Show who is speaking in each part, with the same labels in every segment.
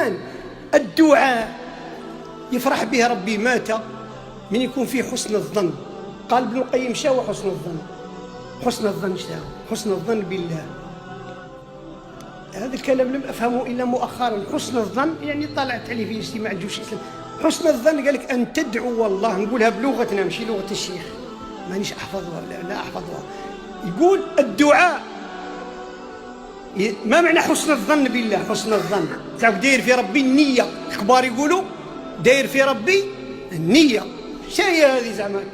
Speaker 1: الإيمان. الدعاء يفرح به ربي مات من يكون فيه حسن الظن. قال ابن القيم شاو حسن الظن؟ حسن الظن شاو؟ حسن الظن بالله. هذا الكلام لم أفهمه إلا مؤخرا. حسن الظن يعني طلعت عليه في اجتماع الجيوش الإسلامي. حسن الظن قال لك أن تدعو الله، نقولها بلغتنا ماشي لغة الشيخ، مانيش أحفظها، لا أحفظها. يقول الدعاء ما معنى حسن الظن بالله؟ حسن الظن تعرف داير في ربي النية. الكبار يقولوا داير في ربي النية. شاي هذه زعما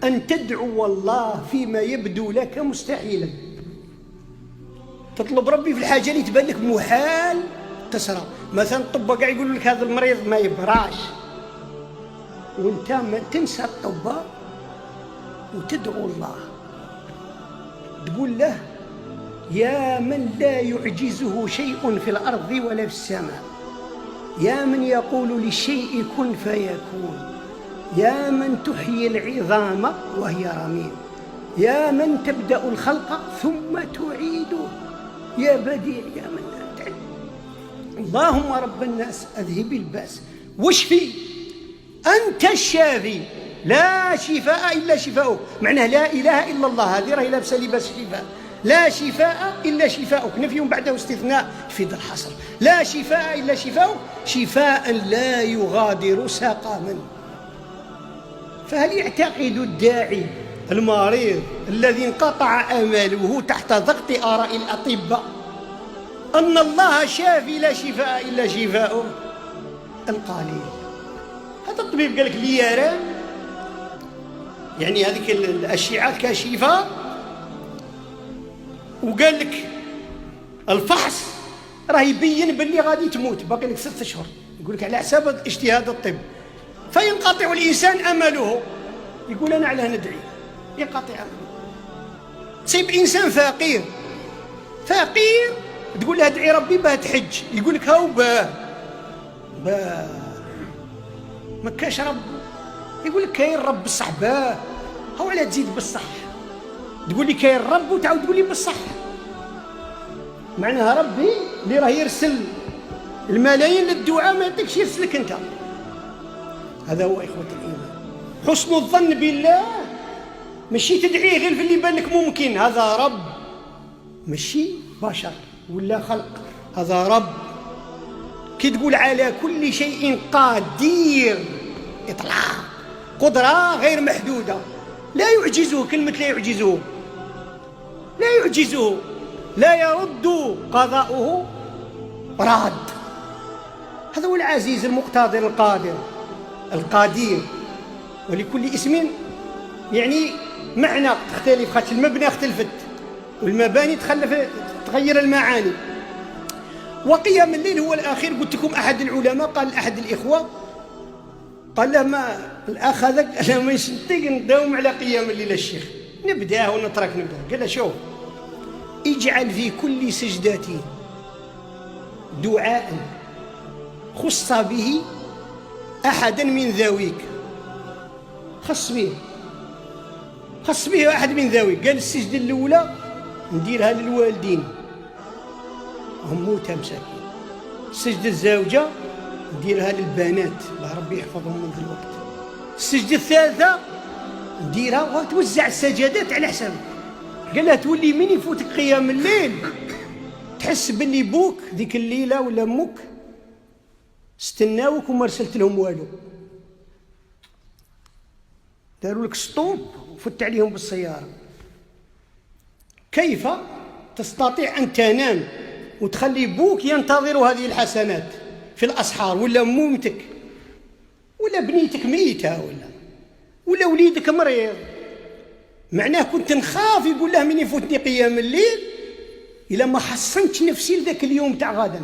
Speaker 1: أن تدعو الله فيما يبدو لك مستحيلا. تطلب ربي في الحاجة اللي تبان لك محال تسرى. مثلا الطباء قاعد يقولوا لك هذا المريض ما يبراش، وانت ما تنسى الطباء وتدعو الله، تقول له يا من لا يعجزه شيء في الأرض ولا في السماء، يا من يقول للشيء كن فيكون، يا من تحيي العظام وهي رميم، يا من تبدأ الخلق ثم تعيده، يا بديع يا من لا تعد. اللهم رب الناس أذهب البأس واشفي، أنت الشافي لا شفاء إلا شفاؤك. معناه لا إله إلا الله، هذه راهي لابسة لباس الشفاء. لا شفاء إلا شفاؤك، نفي بعده استثناء يفيد الحصر. لا شفاء إلا شفاؤك، شفاء لا يغادر سقما. فهل يعتقد الداعي المريض الذي انقطع آماله تحت ضغط آراء الأطباء أن الله شافي لا شفاء إلا شفاؤه؟ القليل. هذا الطبيب قال لك لي يرى يعني هذيك الأشعة الكاشفة، وقال لك الفحص راه يبين باللي غادي تموت باقي لك 6 أشهر، يقول لك على حساب اجتهاد الطب. فينقطع الإنسان أمله، يقول أنا علاه ندعي، ينقطع أمله. تصيب إنسان فقير تقول له ادعي ربي باه تحج، يقول لك هاو باه ما كاش رب، يقول لك كاين رب بصح باه، هاو علاه تزيد بالصح، تقول لي كاين رب وتعاود تقول لي بالصح. معناها ربي اللي راه يرسل الملايين للدعاء ما يعطيكش يرسلك انت. هذا هو إخوة الإيمان. حسن الظن بالله ماشي تدعيه غير في اللي يبان لك ممكن، هذا رب ماشي بشر ولا خلق، هذا رب. كي تقول على كل شيء قدير، إطلاق قدرة غير محدودة، لا يعجزه، كلمة لا يعجزه، لا يعجزه، لا يرد قضاؤه راد. هذا هو العزيز المقتدر القادر القدير. ولكل اسم يعني معنى تختلف، خاطر المبنى اختلفت والمباني تغير المعاني. وقيام الليل هو الأخير. قلت لكم أحد العلماء قال لأحد الإخوة، قال له ما الأخ هذاك أنا مانيش نطيق نداوم على قيام الليل الشيخ، نبداه ونترك نبداه. قال له شوف، اجعل في كل سجدة دعاء خص به أحدا من ذويك، خص به أحد من ذويك. قال السجدة الأولى نديرها للوالدين هم موتى مساكين، السجدة الزوجة نديرها للبنات الله ربي يحفظهم من ذي الوقت، السجدة الثالثة نديرها وتوزع السجدات على حسابك. قال لها تولي من يفوتك قيام الليل تحس باللي بوك ذيك الليلة ولا أمك استناوك وما رسلت لهم والو، داروا لك سطوب وفت عليهم بالسيارة. كيف تستطيع أن تنام وتخلي بوك ينتظر هذه الحسنات في الأسحار، ولا أمومتك ولا بنيتك ميتة ولا وليدك مريض؟ معناه كنت نخاف يقول له من يفوتني قيام الليل إلا ما حصنتش نفسي لذاك اليوم تاع غدا.